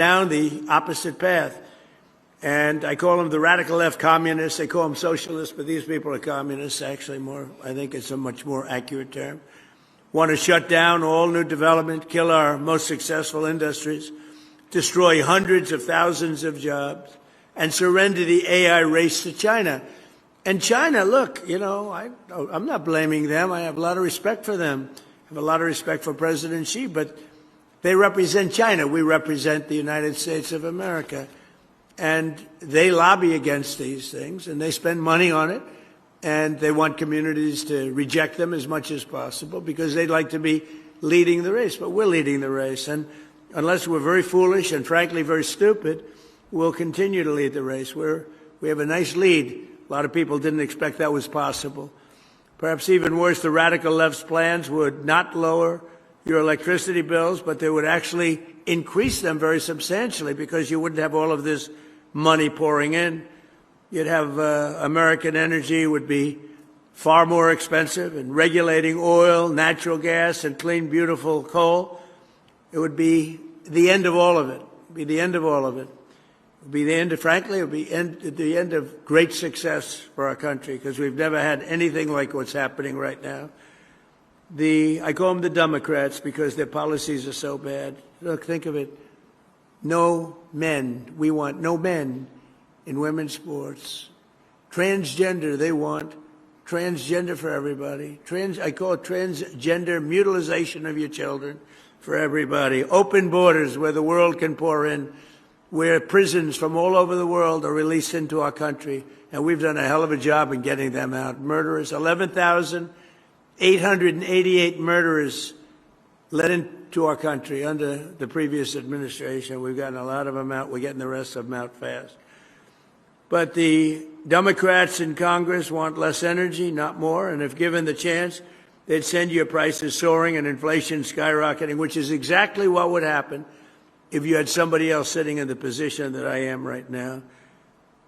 down the opposite path. And I call them the radical left communists. They call them socialists, but these people are communists, actually more. I think it's a much more accurate term. Want to shut down all new development, kill our most successful industries, destroy hundreds of thousands of jobs, and surrender the AI race to China. And China, look, you know, I'm not blaming them. I have a lot of respect for them. I have a lot of respect for President Xi, but they represent China. We represent the United States of America. And they lobby against these things, and they spend money on it, and they want communities to reject them as much as possible because they'd like to be leading the race. But we're leading the race, and unless we're very foolish and, frankly, very stupid, we'll continue to lead the race. We have a nice lead. A lot of people didn't expect that was possible. Perhaps even worse, the radical left's plans would not lower your electricity bills, but they would actually increase them very substantially because you wouldn't have all of this money pouring in. You'd have American energy would be far more expensive, and regulating oil, natural gas, and clean, beautiful coal, it would be the end of all of it. It would be the end of all of it. It would be the end of, frankly, it would be the end of great success for our country because we've never had anything like what's happening right now. I call them the Democrats because their policies are so bad. Look, think of it. No men. We want no men in women's sports. Transgender, they want transgender for everybody. I call it transgender mutilization of your children for everybody. Open borders where the world can pour in, where prisons from all over the world are released into our country. And we've done a hell of a job in getting them out. Murderers, 11,888 murderers let into our country under the previous administration. We've gotten a lot of them out. We're getting the rest of them out fast. But the Democrats in Congress want less energy, not more, and if given the chance, they'd send your prices soaring and inflation skyrocketing, which is exactly what would happen if you had somebody else sitting in the position that I am right now.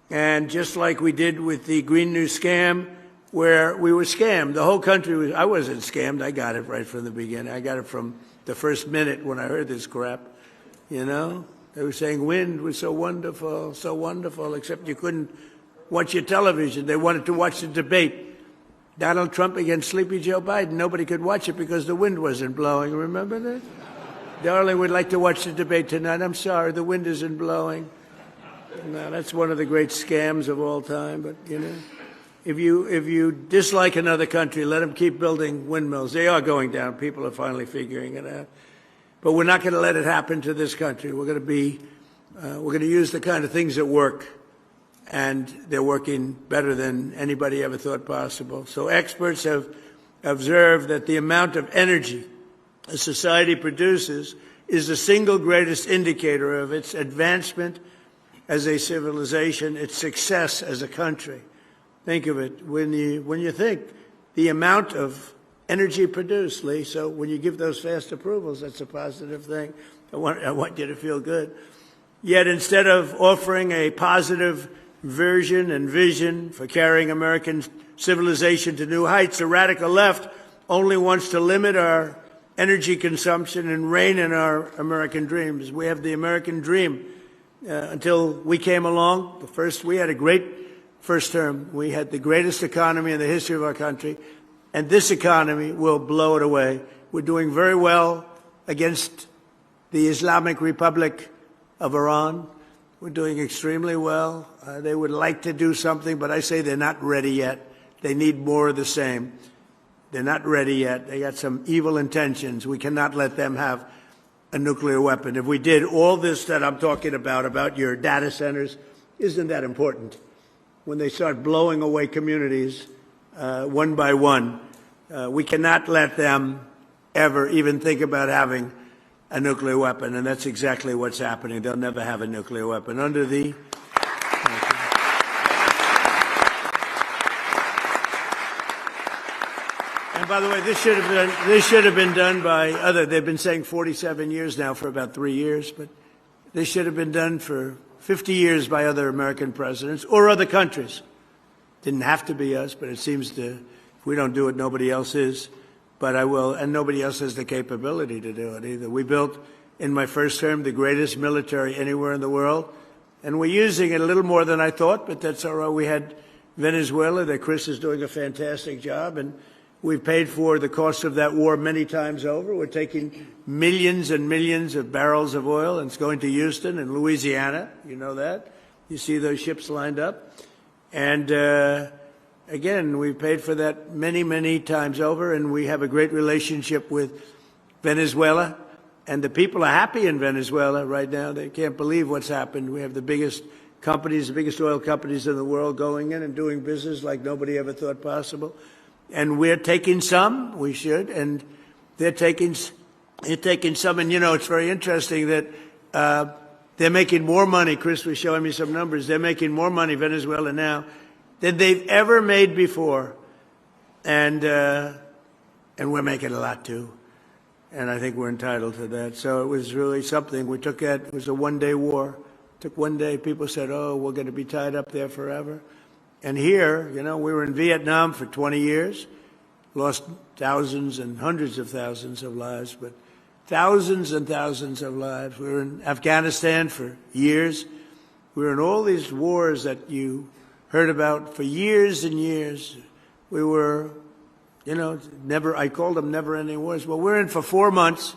And just like we did with the Green New scam, where we were scammed. The whole country was, I wasn't scammed. I got it right from the beginning. I got it from the first minute when I heard this crap, you know. They were saying wind was so wonderful, except you couldn't watch your television. They wanted to watch the debate. Donald Trump against Sleepy Joe Biden. Nobody could watch it because the wind wasn't blowing. Remember that? Darling, we'd like to watch the debate tonight. I'm sorry, the wind isn't blowing. No, that's one of the great scams of all time, but, you know. If you dislike another country, let them keep building windmills. They are going down. People are finally figuring it out. But we're not going to let it happen to this country. We're going to use the kind of things that work, and they're working better than anybody ever thought possible. So experts have observed that the amount of energy a society produces is the single greatest indicator of its advancement as a civilization, its success as a country. Think of it when you think the amount of energy produced, Lee. So when you give those fast approvals, that's a positive thing. I want you to feel good. Yet instead of offering a positive version and vision for carrying American civilization to new heights, the radical left only wants to limit our energy consumption and rein in our American dreams. We have the American dream. Until we came along, we had a great first term. We had the greatest economy in the history of our country, and this economy will blow it away. We're doing very well against the Islamic Republic of Iran. We're doing extremely well. They would like to do something, but I say they're not ready yet. They need more of the same. They're not ready yet. They got some evil intentions. We cannot let them have a nuclear weapon. If we did all this that I'm talking about your data centers, isn't that important? When they start blowing away communities one by one, we cannot let them ever even think about having a nuclear weapon, and that's exactly what's happening. They'll never have a nuclear weapon. Under the and by the way, this should have been done by other. They've been saying 47 years now for about 3 years, but this should have been done for 50 years by other American presidents or other countries. Didn't have to be us, but it seems to. If we don't do it, nobody else is. But I will, and nobody else has the capability to do it either. We built in my first term, the greatest military anywhere in the world. And we're using it a little more than I thought, but that's all right. We had Venezuela that Chris is doing a fantastic job, and we've paid for the cost of that war many times over. We're taking millions and millions of barrels of oil, and it's going to Houston and Louisiana. You know that. You see those ships lined up. And again, we've paid for that many, many times over, and we have a great relationship with Venezuela. And the people are happy in Venezuela right now. They can't believe what's happened. We have the biggest companies, the biggest oil companies in the world going in and doing business like nobody ever thought possible. And we're taking some, we should, and they're taking some. And, you know, it's very interesting that they're making more money. Chris was showing me some numbers. They're making more money, Venezuela now, than they've ever made before. And we're making a lot, too. And I think we're entitled to that. So it was really something. We took that. It was a one-day war. It took one day. People said, oh, we're going to be tied up there forever. And here, you know, we were in Vietnam for 20 years, lost thousands and hundreds of thousands of lives, but thousands and thousands of lives. We were in Afghanistan for years. We were in all these wars that you heard about for years and years. We were, you know, I called them never-ending wars. Well, we're in for 4 months,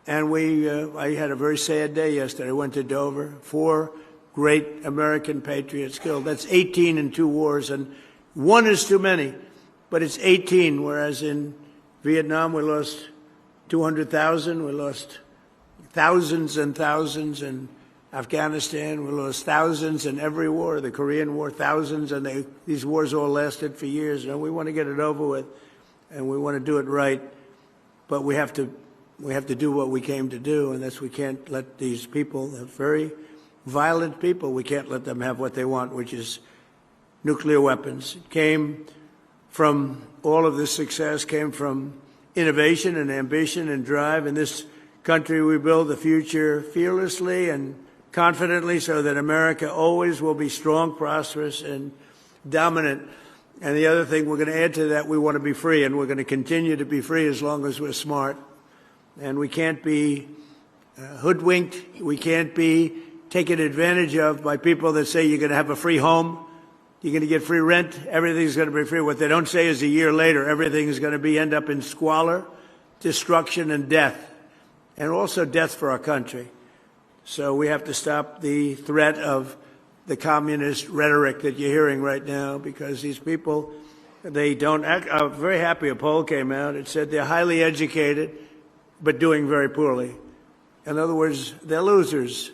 and I had a very sad day yesterday. I went to Dover, 4 great American patriots killed. That's 18 in 2 wars, and 1 is too many, but it's 18, whereas in Vietnam we lost 200,000. We lost thousands and thousands in Afghanistan. We lost thousands in every war, the Korean War, thousands, and these wars all lasted for years. And we want to get it over with, and we want to do it right, but we have to do what we came to do, and that's we can't let these people, very violent people, we can't let them have what they want, which is nuclear weapons. It came from all of this success, came from innovation and ambition and drive. In this country, we build the future fearlessly and confidently so that America always will be strong, prosperous, and dominant. And the other thing we're going to add to that, we want to be free, and we're going to continue to be free as long as we're smart. And we can't be hoodwinked. We can't be taken advantage of by people that say you're going to have a free home, you're going to get free rent, everything's going to be free. What they don't say is a year later, everything is going to end up in squalor, destruction, and death, and also death for our country. So we have to stop the threat of the communist rhetoric that you're hearing right now, because these people, they don't act. I'm very happy a poll came out. It said they're highly educated, but doing very poorly. In other words, they're losers.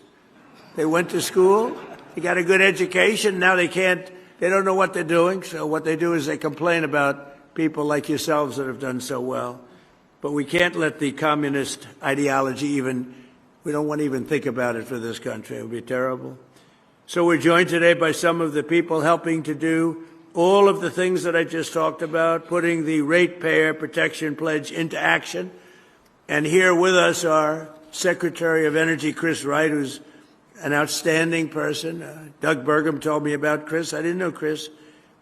They went to school, they got a good education, now they don't know what they're doing, so what they do is they complain about people like yourselves that have done so well. But we can't let the communist ideology we don't want to even think about it for this country. It would be terrible. So we're joined today by some of the people helping to do all of the things that I just talked about, putting the Ratepayer Protection Pledge into action. And here with us are Secretary of Energy Chris Wright, who's an outstanding person. Doug Burgum told me about Chris. I didn't know Chris.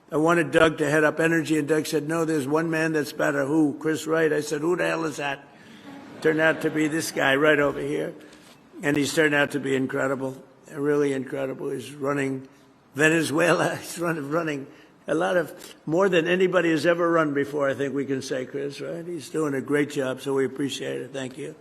I wanted Doug to head up energy, and Doug said, no, there's one man that's better. Who? Chris Wright. I said, who the hell is that? Turned out to be this guy right over here. And he's turned out to be incredible, really incredible. He's running Venezuela. He's running more than anybody has ever run before, I think we can say, Chris, right? He's doing a great job, so we appreciate it. Thank you.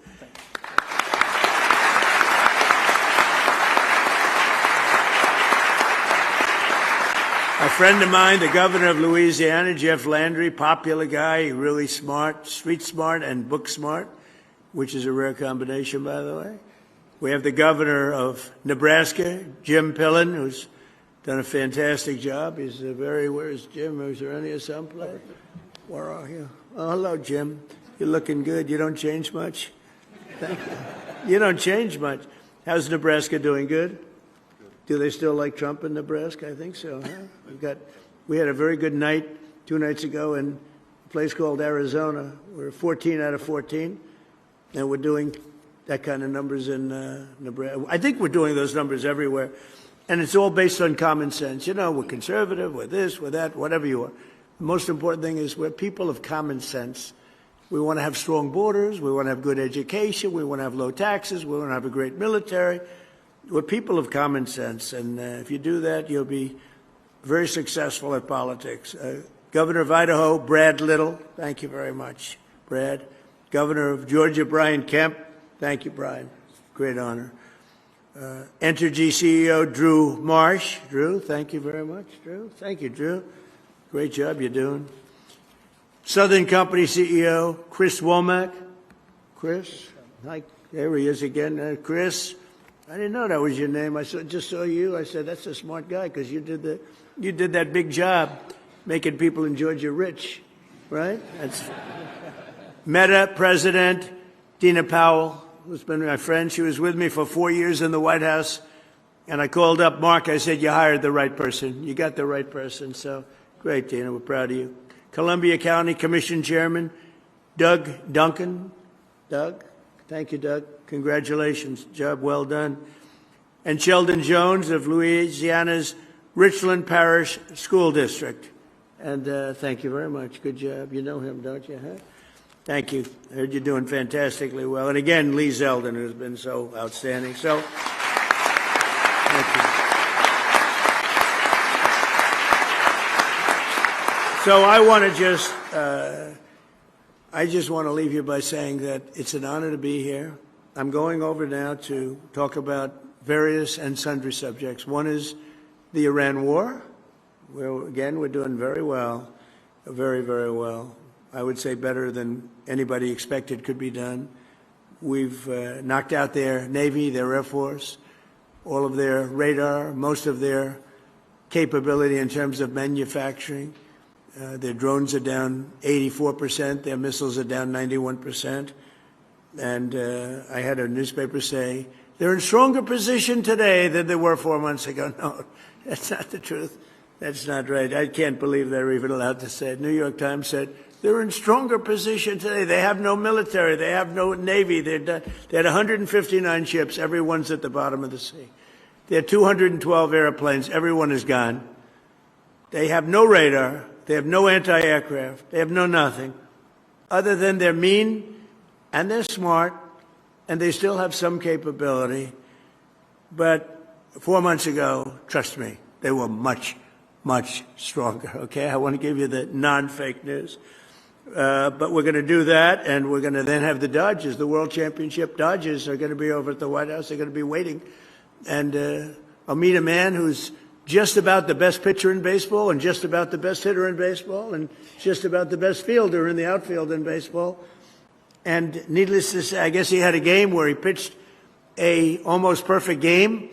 A friend of mine, the governor of Louisiana, Jeff Landry, popular guy, really smart, street smart and book smart, which is a rare combination, by the way. We have the governor of Nebraska, Jim Pillen, who's done a fantastic job. He's where's Jim? Is there any someplace? Where are you? Oh, hello, Jim. You're looking good. You don't change much? Thank you. You don't change much. How's Nebraska doing? Good? Do they still like Trump in Nebraska? I think so, huh? We had a very good night 2 nights ago in a place called Arizona. We're 14 out of 14, and we're doing that kind of numbers in Nebraska. I think we're doing those numbers everywhere, and it's all based on common sense. You know, we're conservative, we're this, we're that, whatever you are. The most important thing is we're people of common sense, We want to have strong borders. We want to have good education. We want to have low taxes. We want to have a great military. We're people of common sense, and if you do that, you'll be very successful at politics. Governor of Idaho, Brad Little, thank you very much, Brad. Governor of Georgia, Brian Kemp, thank you, Brian. Great honor. Entergy CEO, Drew Marsh. Drew, thank you very much, Drew. Thank you, Drew. Great job you're doing. Southern Company CEO, Chris Womack. Chris, hi, there he is again. Chris, I didn't know that was your name. Just saw you. I said, that's a smart guy because you did that big job making people in Georgia rich, right? That's Meta President Dina Powell, who's been my friend. She was with me for 4 years in the White House. And I called up Mark. I said, you hired the right person. You got the right person. So great, Dina. We're proud of you. Columbia County Commission Chairman Doug Duncan. Doug, thank you, Doug. Congratulations. Job well done. And Sheldon Jones of Louisiana's Richland Parish School District. And thank you very much. Good job. You know him, don't you? Huh? Thank you. I heard you're doing fantastically well. And again, Lee Zeldin, who's been so outstanding. So, thank you. So I just want to leave you by saying that it's an honor to be here. I'm going over now to talk about various and sundry subjects. One is the Iran war, where, again, we're doing very well, very, very well. I would say better than anybody expected could be done. We've knocked out their Navy, their Air Force, all of their radar, most of their capability in terms of manufacturing. Their drones are down 84%. Their missiles are down 91%. And I had a newspaper say, they're in stronger position today than they were 4 months ago. No, that's not the truth. That's not right. I can't believe they're even allowed to say it. New York Times said, they're in stronger position today. They have no military. They have no Navy. They had 159 ships. Everyone's at the bottom of the sea. They had 212 airplanes. Everyone is gone. They have no radar. They have no anti-aircraft. They have no nothing other than they're mean and they're smart and they still have some capability. But 4 months ago, trust me, they were much, much stronger. Okay, I want to give you the non-fake news. But we're going to do that, and we're going to then have the Dodgers, the World Championship Dodgers are going to be over at the White House. They're going to be waiting. And I'll meet a man who's just about the best pitcher in baseball and just about the best hitter in baseball and just about the best fielder in the outfield in baseball. And needless to say, I guess he had a game where he pitched a almost perfect game,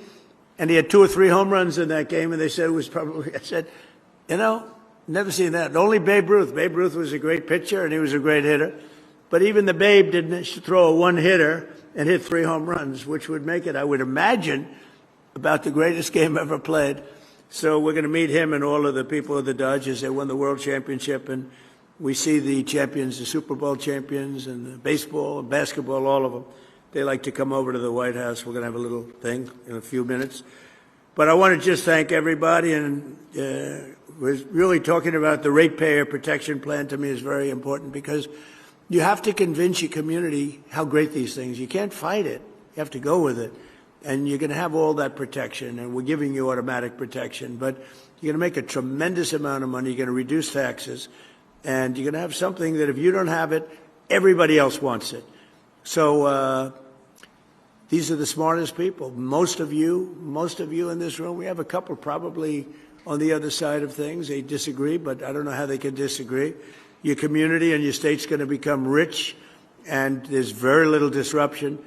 and he had 2 or 3 home runs in that game, and they said it was probably, I said, you know, never seen that. Only Babe Ruth. Babe Ruth was a great pitcher, and he was a great hitter. But even the Babe didn't throw a one-hitter and hit 3 home runs, which would make it, I would imagine, about the greatest game ever played. So we're going to meet him and all of the people of the Dodgers. They won the World Championship, and we see the champions, the Super Bowl champions, and the baseball, and basketball, all of them. They like to come over to the White House. We're going to have a little thing in a few minutes. But I want to just thank everybody, and we're really talking about the ratepayer protection plan. To me is very important because you have to convince your community how great these things. You can't fight it. You have to go with it. And you're going to have all that protection, and we're giving you automatic protection. But you're going to make a tremendous amount of money. You're going to reduce taxes, and you're going to have something that if you don't have it, everybody else wants it. So these are the smartest people. Most of you in this room, we have a couple probably on the other side of things. They disagree, but I don't know how they can disagree. Your community and your state's going to become rich, and there's very little disruption.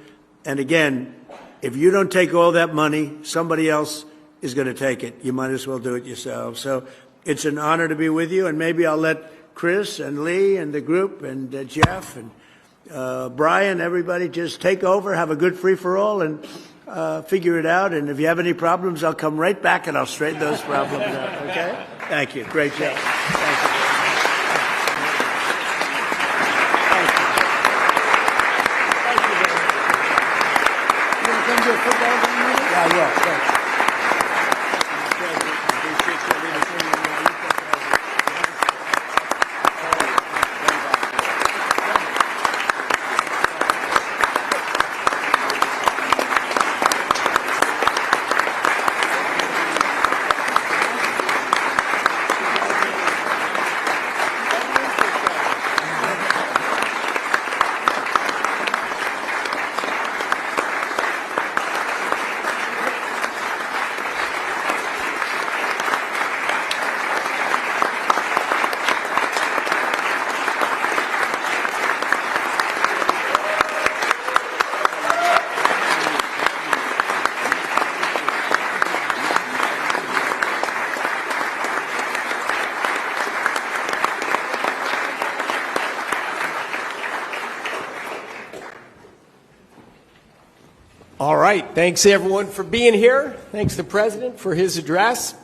And again, if you don't take all that money, somebody else is going to take it. You might as well do it yourself. So it's an honor to be with you, and maybe I'll let Chris and Lee and the group and Jeff and Brian, everybody, just take over, have a good free-for-all, and figure it out. And if you have any problems, I'll come right back and I'll straighten those problems out, okay? Thank you. Great job. Thank you. Yeah, I will. Thanks. right. Thanks, everyone, for being here. Thanks, the President, for his address.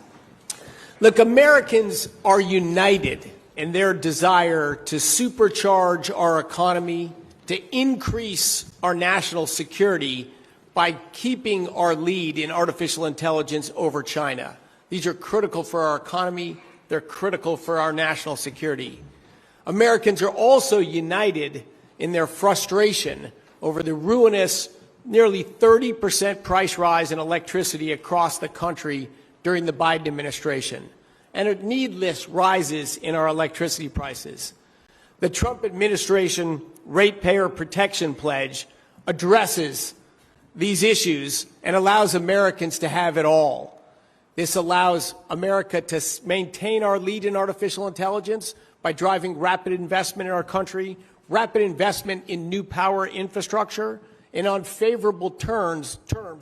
Look, Americans are united in their desire to supercharge our economy, to increase our national security by keeping our lead in artificial intelligence over China. These are critical for our economy. They're critical for our national security. Americans are also united in their frustration over the ruinous nearly 30% price rise in electricity across the country during the Biden administration, and needless rises in our electricity prices. The Trump administration ratepayer protection pledge addresses these issues and allows Americans to have it all. This allows America to maintain our lead in artificial intelligence by driving rapid investment in our country, rapid investment in new power infrastructure, and on favorable terms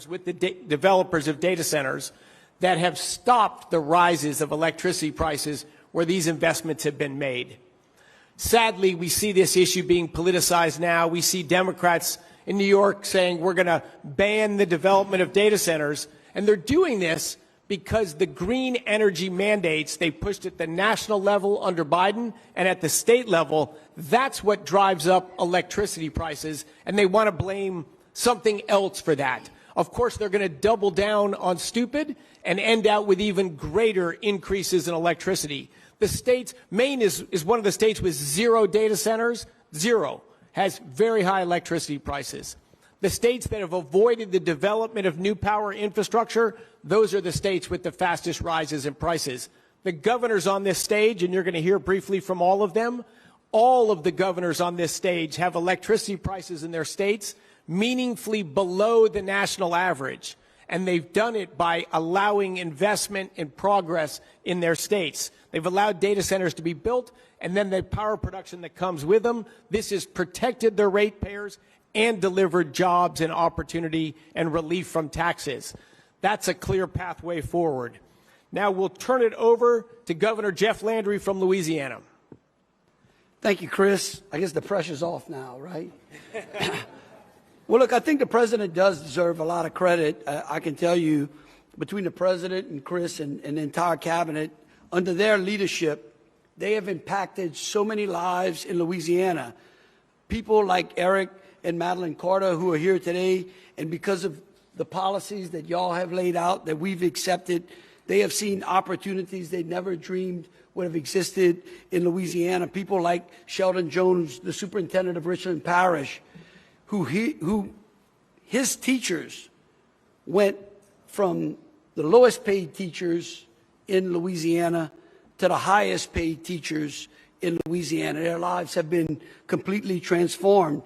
with the developers of data centers that have stopped the rises of electricity prices where these investments have been made. Sadly, we see this issue being politicized now. We see Democrats in New York saying we're going to ban the development of data centers, and they're doing this because the green energy mandates they pushed at the national level under Biden and at the state level, that's what drives up electricity prices, and they want to blame something else for that. Of course, they're going to double down on stupid and end out with even greater increases in electricity. The states, Maine is one of the states with zero data centers, zero, has very high electricity prices. The states that have avoided the development of new power infrastructure, those are the states with the fastest rises in prices. The governors on this stage, and you're going to hear briefly from all of them, all of the governors on this stage have electricity prices in their states meaningfully below the national average. And they've done it by allowing investment and progress in their states. They've allowed data centers to be built, and then the power production that comes with them. This has protected their ratepayers and delivered jobs and opportunity and relief from taxes. That's a clear pathway forward. Now we'll turn it over to Governor Jeff Landry from Louisiana. Thank you, Chris. I guess the pressure's off now, right? Well, look, I think the president does deserve a lot of credit. I can tell you, between the president and Chris and the entire cabinet, under their leadership, they have impacted so many lives in Louisiana. People like Eric and Madeline Carter, who are here today, and because of the policies that y'all have laid out, that we've accepted, they have seen opportunities they never dreamed would have existed in Louisiana. People like Sheldon Jones, the superintendent of Richland Parish, who his teachers went from the lowest paid teachers in Louisiana to the highest paid teachers in Louisiana. Their lives have been completely transformed.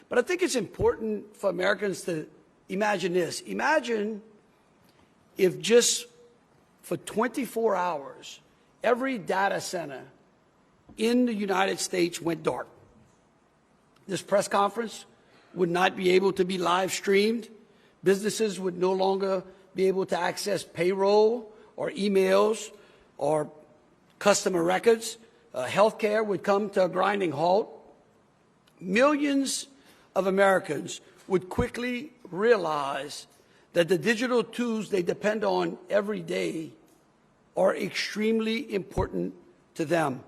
But I think it's important for Americans to imagine this. Imagine if just for 24 hours, every data center in the United States went dark. This press conference would not be able to be live streamed. Businesses would no longer be able to access payroll or emails or customer records. Healthcare would come to a grinding halt. Millions of Americans would quickly realize that the digital tools they depend on every day are extremely important to them.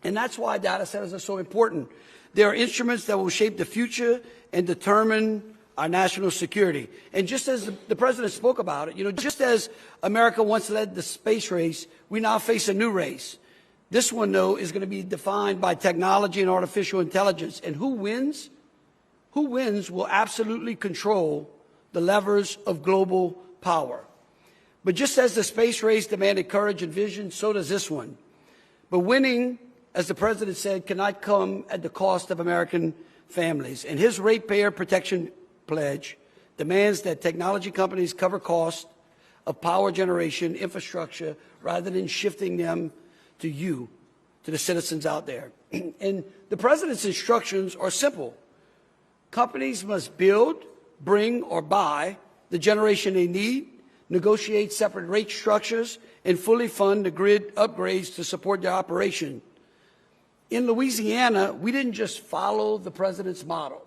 And that's why data centers are so important. They are instruments that will shape the future and determine our national security. And just as the president spoke about it, just as America once led the space race, we now face a new race. This one, though, is going to be defined by technology and artificial intelligence. And who wins? Who wins will absolutely control the levers of global power. But just as the space race demanded courage and vision, so does this one. But winning, as the president said, cannot come at the cost of American families. And his ratepayer protection pledge demands that technology companies cover costs of power generation infrastructure rather than shifting them to you, to the citizens out there. And the president's instructions are simple. Companies must build, bring, or buy the generation they need, negotiate separate rate structures, and fully fund the grid upgrades to support their operation. In Louisiana, we didn't just follow the president's model.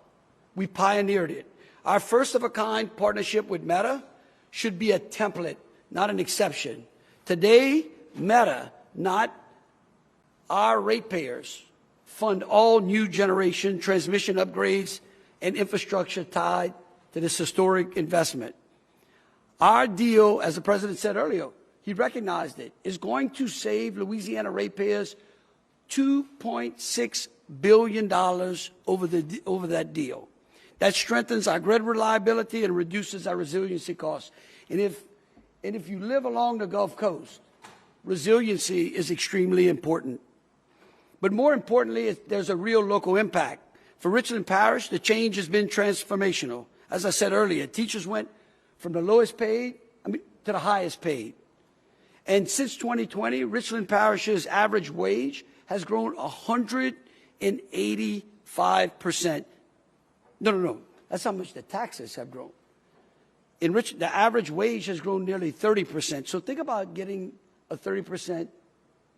We pioneered it. Our first-of-a-kind partnership with Meta should be a template, not an exception. Today, Meta, not our ratepayers, fund all new generation transmission upgrades and infrastructure tied to this historic investment. Our deal, as the President said earlier, he recognized it, is going to save Louisiana ratepayers $2.6 billion over that deal. That strengthens our grid reliability and reduces our resiliency costs. And if you live along the Gulf Coast, resiliency is extremely important. But more importantly, there's a real local impact. For Richland Parish, the change has been transformational. As I said earlier, teachers went from the lowest paid to the highest paid. And since 2020, Richland Parish's average wage has grown 185%. No. That's how much the taxes have grown. The average wage has grown nearly 30%. So think about getting a 30%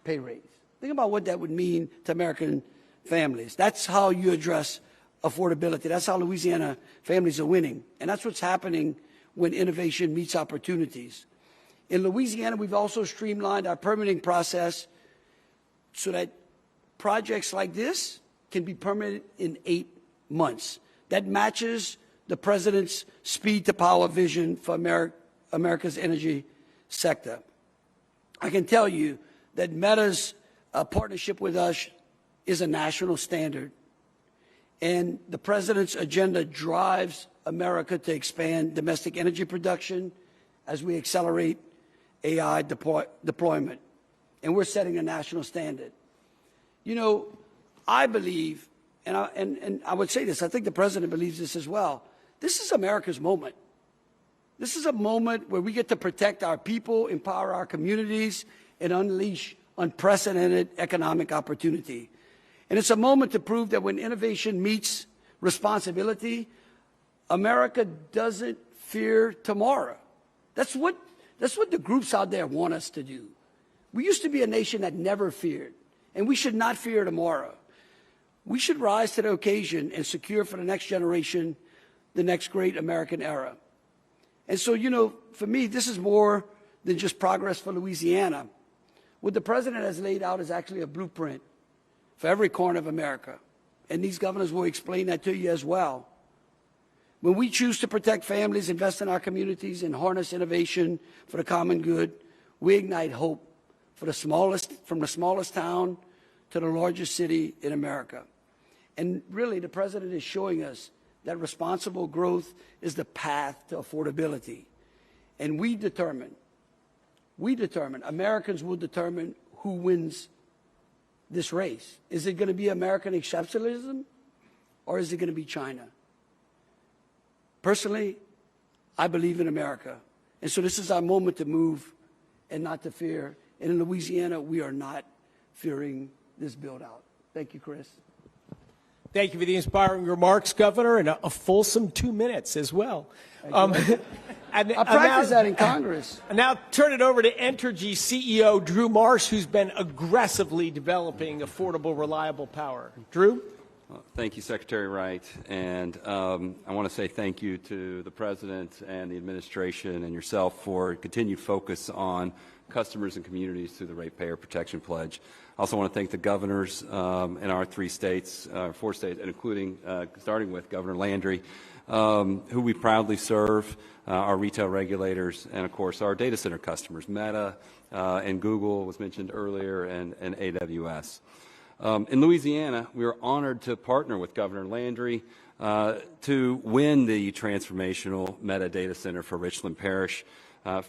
pay raise. Think about what that would mean to American families. That's how you address affordability. That's how Louisiana families are winning. And that's what's happening when innovation meets opportunities. In Louisiana, we've also streamlined our permitting process so that projects like this can be permitted in 8 months. That matches the President's speed to power vision for America's energy sector. I can tell you that Meta's partnership with us is a national standard. And the President's agenda drives America to expand domestic energy production as we accelerate AI deployment. And we're setting a national standard. You know, I believe, and I would say this, I think the President believes this as well, this is America's moment. This is a moment where we get to protect our people, empower our communities, and unleash unprecedented economic opportunity. And it's a moment to prove that when innovation meets responsibility, America doesn't fear tomorrow. That's what the groups out there want us to do. We used to be a nation that never feared, and we should not fear tomorrow. We should rise to the occasion and secure for the next generation the next great American era. And so, you know, for me, this is more than just progress for Louisiana. What the President has laid out is actually a blueprint for every corner of America. And these governors will explain that to you as well. When we choose to protect families, invest in our communities, and harness innovation for the common good, we ignite hope for from the smallest town to the largest city in America. And really, the President is showing us that responsible growth is the path to affordability. And we determine, Americans will determine who wins this race. Is it going to be American exceptionalism, or is it going to be China? Personally, I believe in America. And so this is our moment to move and not to fear. And in Louisiana, we are not fearing this build-out. Thank you, Chris. Thank you for the inspiring remarks, Governor, and a fulsome 2 minutes as well. I practiced that in Congress. And now turn it over to Entergy CEO Drew Marsh, who's been aggressively developing affordable, reliable power. Drew? Thank you, Secretary Wright. And I want to say thank you to the President and the administration and yourself for continued focus on customers and communities through the Ratepayer Protection Pledge. I also want to thank the governors in our 4 states, and including, starting with Governor Landry, who we proudly serve, our retail regulators, and of course our data center customers, Meta and Google was mentioned earlier, and AWS. In Louisiana, we are honored to partner with Governor Landry to win the transformational Meta data center for Richland Parish.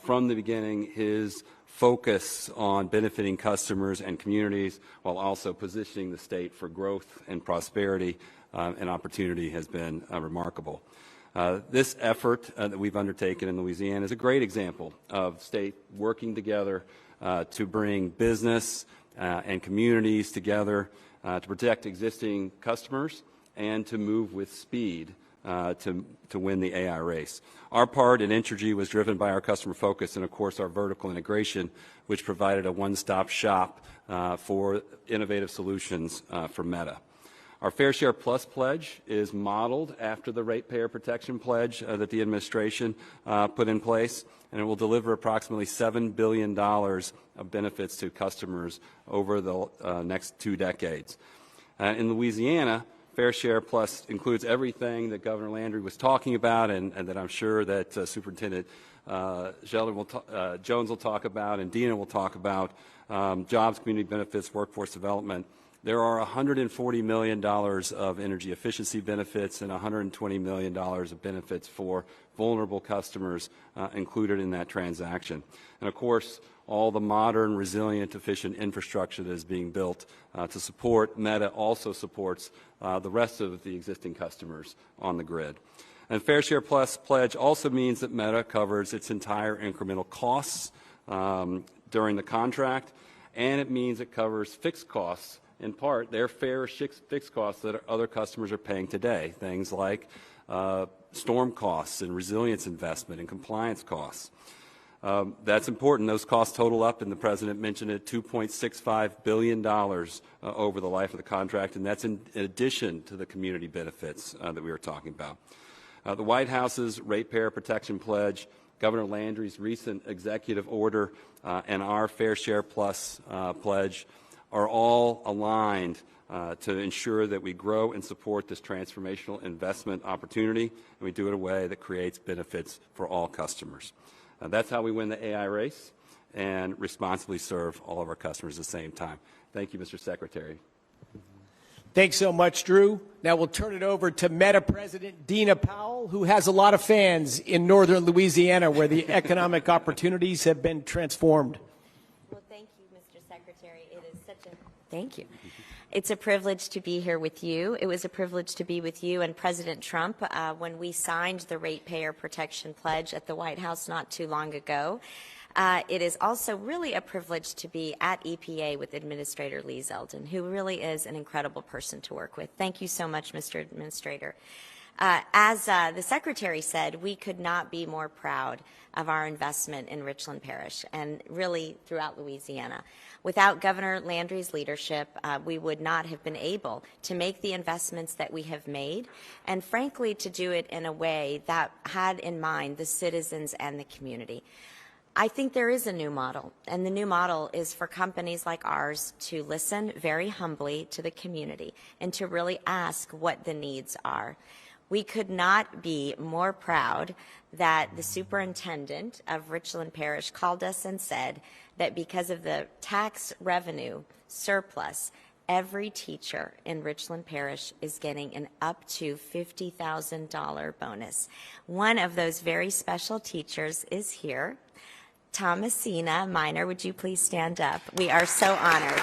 From the beginning, his focus on benefiting customers and communities while also positioning the state for growth and prosperity and opportunity has been remarkable. This effort that we've undertaken in Louisiana is a great example of state working together to bring business and communities together to protect existing customers and to move with speed to win the AI race. Our part in Entergy was driven by our customer focus and, of course, our vertical integration, which provided a one-stop shop for innovative solutions for Meta. Our Fair Share Plus pledge is modeled after the Ratepayer Protection Pledge that the administration put in place, and it will deliver approximately $7 billion of benefits to customers over the next 2 decades. In Louisiana, Fair Share Plus includes everything that Governor Landry was talking about, and that I'm sure that Superintendent Jones will talk about, and Dina will talk about. Jobs, community benefits, workforce development. There are $140 million of energy efficiency benefits and $120 million of benefits for vulnerable customers included in that transaction. And of course, all the modern, resilient, efficient infrastructure that is being built to support Meta also supports the rest of the existing customers on the grid. And Fair Share Plus pledge also means that Meta covers its entire incremental costs during the contract, and it means it covers fixed costs, in part, their fair fixed costs that other customers are paying today, things like storm costs and resilience investment and compliance costs. That's important. Those costs total up, and the President mentioned it, $2.65 billion over the life of the contract, and that's in addition to the community benefits that we were talking about. The White House's Ratepayer Protection Pledge, Governor Landry's recent executive order, and our Fair Share Plus pledge are all aligned to ensure that we grow and support this transformational investment opportunity, and we do it in a way that creates benefits for all customers. That's how we win the AI race and responsibly serve all of our customers at the same time. Thank you, Mr. Secretary. Thanks so much, Drew. Now we'll turn it over to Meta President Dina Powell, who has a lot of fans in northern Louisiana where the economic opportunities have been transformed. Well, thank you, Mr. Secretary. It is such a thank you. It's a privilege to be here with you. It was a privilege to be with you and President Trump when we signed the Ratepayer Protection Pledge at the White House not too long ago. It is also really a privilege to be at EPA with Administrator Lee Zeldin, who really is an incredible person to work with. Thank you so much, Mr. Administrator. As the Secretary said, we could not be more proud of our investment in Richland Parish and really throughout Louisiana. Without Governor Landry's leadership, we would not have been able to make the investments that we have made, and frankly, to do it in a way that had in mind the citizens and the community. I think there is a new model, and the new model is for companies like ours to listen very humbly to the community and to really ask what the needs are. We could not be more proud that the superintendent of Richland Parish called us and said that because of the tax revenue surplus, every teacher in Richland Parish is getting an up to $50,000 bonus. One of those very special teachers is here. Thomasina Minor, would you please stand up? We are so honored.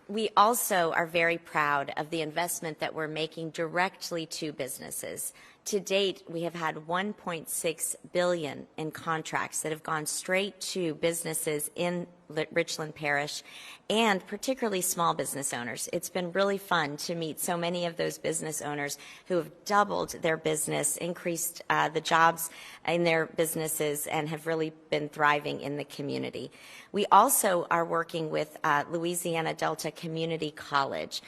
We also are very proud of the investment that we're making directly to businesses. To date, we have had $1.6 billion in contracts that have gone straight to businesses in Richland Parish, and particularly small business owners. It's been really fun to meet so many of those business owners who have doubled their business, increased the jobs in their businesses, and have really been thriving in the community. We also are working with Louisiana Delta Community College.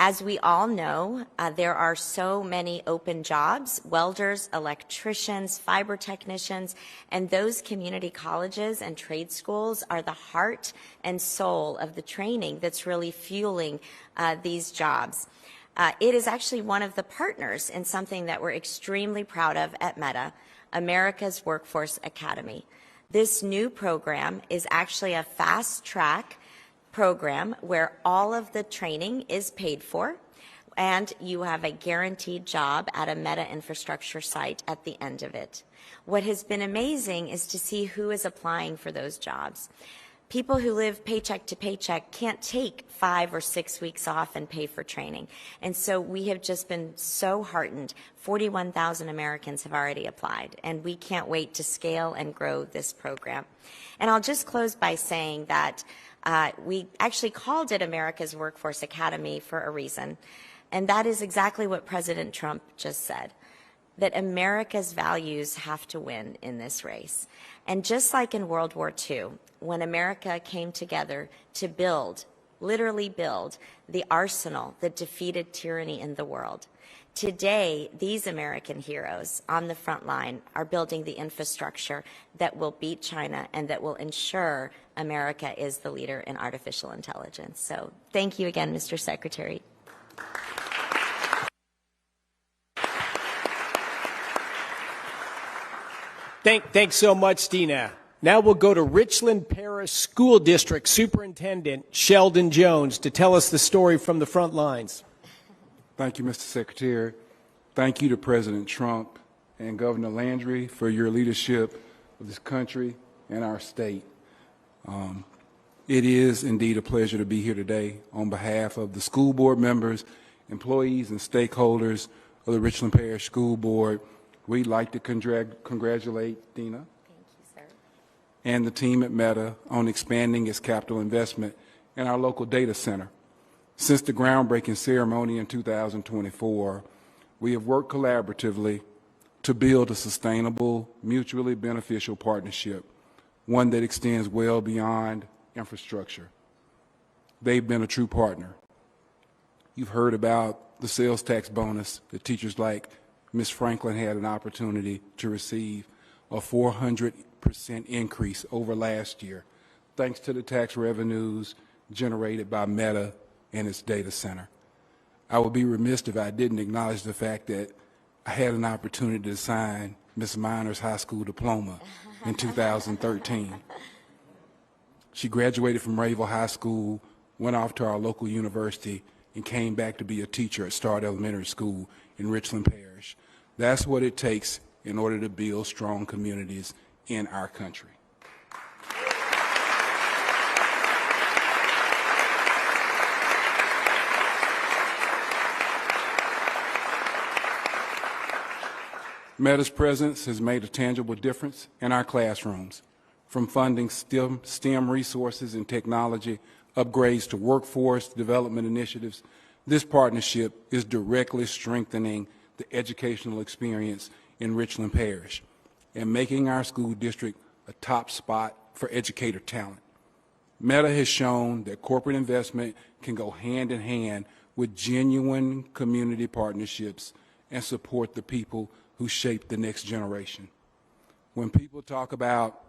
As we all know, there are so many open jobs, welders, electricians, fiber technicians, and those community colleges and trade schools are the heart and soul of the training that's really fueling these jobs. It is actually one of the partners in something that we're extremely proud of at Meta, America's Workforce Academy. This new program is actually a fast-track program where all of the training is paid for, and you have a guaranteed job at a Meta infrastructure site at the end of it. What has been amazing is to see who is applying for those jobs. People who live paycheck to paycheck can't take 5 or 6 weeks off and pay for training. And so we have just been so heartened. 41,000 Americans have already applied, and we can't wait to scale and grow this program. And I'll just close by saying that we actually called it America's Workforce Academy for a reason, and that is exactly what President Trump just said. that America's values have to win in this race. And just like in World War II, when America came together to build, literally build, the arsenal that defeated tyranny in the world, today, these American heroes on the front line are building the infrastructure that will beat China and that will ensure America is the leader in artificial intelligence. So thank you again, Mr. Secretary. Thanks so much, Dina. Now we'll go to Richland Parish School District Superintendent Sheldon Jones to tell us the story from the front lines. Thank you, Mr. Secretary. Thank you to President Trump and Governor Landry for your leadership of this country and our state. It is indeed a pleasure to be here today on behalf of the school board members, employees, and stakeholders of the Richland Parish School Board. We'd like to congratulate Dina and the team at Meta on expanding its capital investment in our local data center. Since the groundbreaking ceremony in 2024, we have worked collaboratively to build a sustainable, mutually beneficial partnership, one that extends well beyond infrastructure. They've been a true partner. You've heard about the sales tax bonus that teachers like Ms. Franklin had an opportunity to receive, a 400% increase over last year, thanks to the tax revenues generated by Meta and its data center. I would be remiss if I didn't acknowledge the fact that I had an opportunity to sign Ms. Minor's high school diploma in 2013. She graduated from Rayville High School, went off to our local university, and came back to be a teacher at Start Elementary School in Richland Parish. That's what it takes in order to build strong communities in our country. Meta's presence has made a tangible difference in our classrooms, from funding STEM resources and technology, upgrades to workforce development initiatives. This partnership is directly strengthening the educational experience in Richland Parish and making our school district a top spot for educator talent. Meta has shown that corporate investment can go hand in hand with genuine community partnerships and support the people who shape the next generation. When people talk about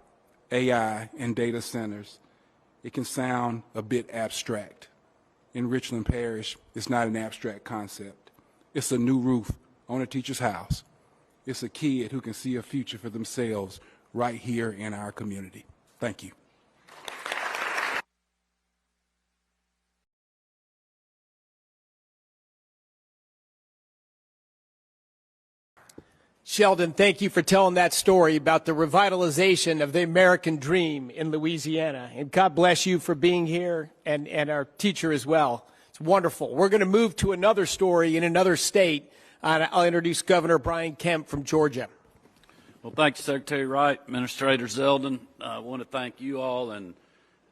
AI and data centers, it can sound a bit abstract. In Richland Parish, it's not an abstract concept. It's a new roof on a teacher's house. It's a kid who can see a future for themselves right here in our community. Thank you. Sheldon, thank you for telling that story about the revitalization of the American dream in Louisiana. And God bless you for being here and our teacher as well. It's wonderful. We're going to move to another story in another state. I'll introduce Governor Brian Kemp from Georgia. Well, thank you, Secretary Wright, Administrator Zeldin. I want to thank you all and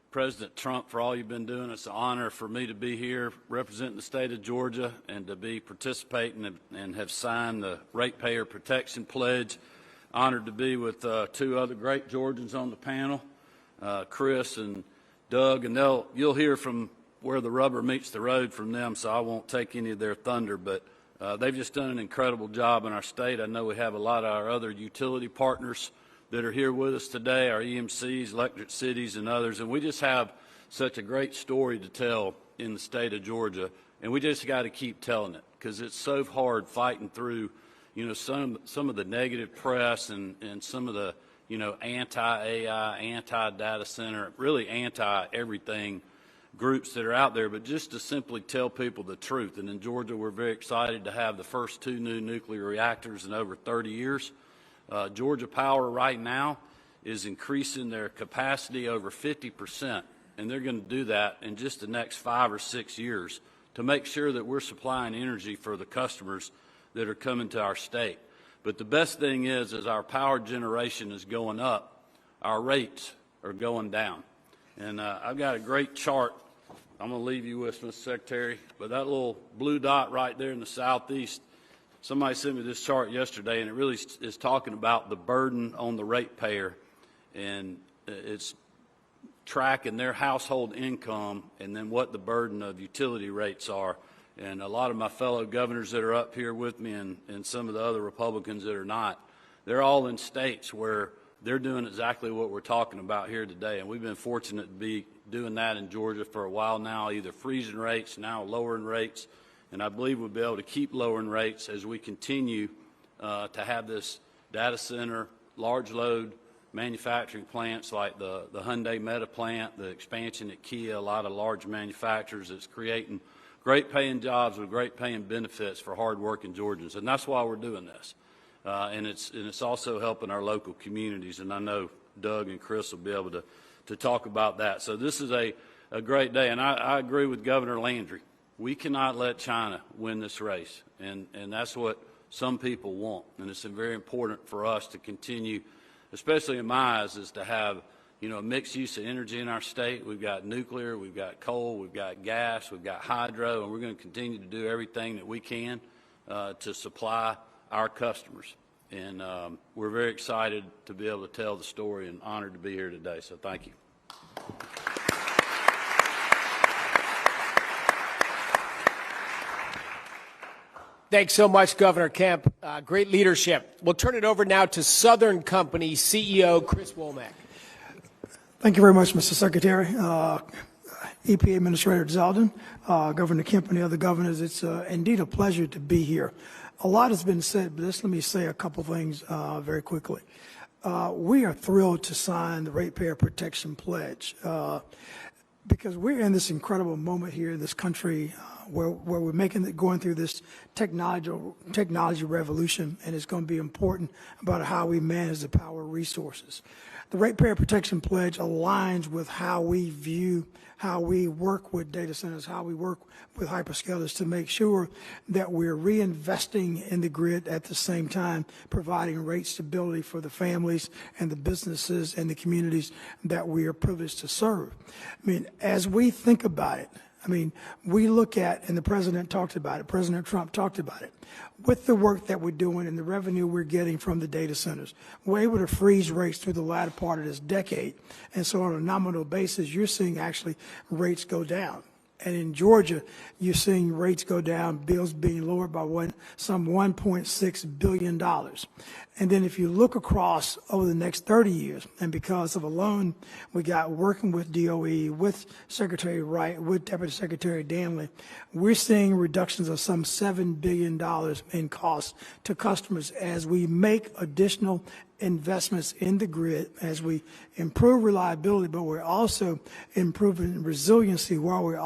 President Trump for all you've been doing. It's an honor for me to be here representing the state of Georgia and to be participating and have signed the Ratepayer Protection Pledge. Honored to be with two other great Georgians on the panel, Chris and Doug, and you'll hear from where the rubber meets the road from them, so I won't take any of their thunder, but they've just done an incredible job in our state. I know we have a lot of our other utility partners that are here with us today, our EMCs, electric cities, and others, and we just have such a great story to tell in the state of Georgia, and we just got to keep telling it because it's so hard fighting through, some of the negative press and some of the, anti-AI, anti-data center, really anti-everything groups that are out there, but just to simply tell people the truth. And in Georgia, we're very excited to have the first 2 new nuclear reactors in over 30 years. Georgia Power right now is increasing their capacity over 50%, and they're going to do that in just the next 5 or 6 years to make sure that we're supplying energy for the customers that are coming to our state. But the best thing is, as our power generation is going up, our rates are going down. And I've got a great chart I'm going to leave you with, Mr. Secretary, but that little blue dot right there in the southeast somebody sent me this chart yesterday, and it really is talking about the burden on the ratepayer, and it's tracking their household income and then what the burden of utility rates are. And a lot of my fellow governors that are up here with me and some of the other Republicans that are not, they're all in states where they're doing exactly what we're talking about here today. And we've been fortunate to be doing that in Georgia for a while now, either freezing rates, now lowering rates. And I believe we'll be able to keep lowering rates as we continue to have this data center, large load manufacturing plants like the Hyundai Meta plant, the expansion at Kia, a lot of large manufacturers that's creating great paying jobs with great paying benefits for hardworking Georgians. And that's why we're doing this. And it's also helping our local communities. And I know Doug and Chris will be able to talk about that. So this is a great day. And I agree with Governor Landry. We cannot let China win this race. And that's what some people want. And it's very important for us to continue, especially in my eyes, is to have, you know, mixed use of energy in our state. We've got nuclear, we've got coal, we've got gas, we've got hydro, and we're going to continue to do everything that we can to supply our customers. And we're very excited to be able to tell the story and honored to be here today. So thank you. Thanks so much, Governor Kemp. Great leadership. We'll turn it over now to Southern Company CEO Chris Womack. Thank you very much, Mr. Secretary. EPA Administrator Zeldin, Governor Kemp, and the other governors, it's indeed a pleasure to be here. A lot has been said, but let me say a couple things very quickly. We are thrilled to sign the Ratepayer Protection Pledge because we're in this incredible moment here in this country where we're going through this technology revolution, and it's going to be important about how we manage the power resources. The Ratepayer Protection Pledge aligns with how we view, how we work with data centers, how we work with hyperscalers to make sure that we're reinvesting in the grid at the same time, providing rate stability for the families and the businesses and the communities that we are privileged to serve. I mean, as we think about it, I mean, we look at, and the President talked about it, President Trump talked about it, with the work that we're doing and the revenue we're getting from the data centers, we're able to freeze rates through the latter part of this decade. And so on a nominal basis, you're seeing actually rates go down. And in Georgia, you're seeing rates go down, bills being lowered by some $1.6 billion. And then if you look across over the next 30 years, and because of a loan we got working with DOE, with Secretary Wright, with Deputy Secretary Danley, we're seeing reductions of some $7 billion in costs to customers as we make additional investments in the grid, as we improve reliability, but we're also improving resiliency while we're also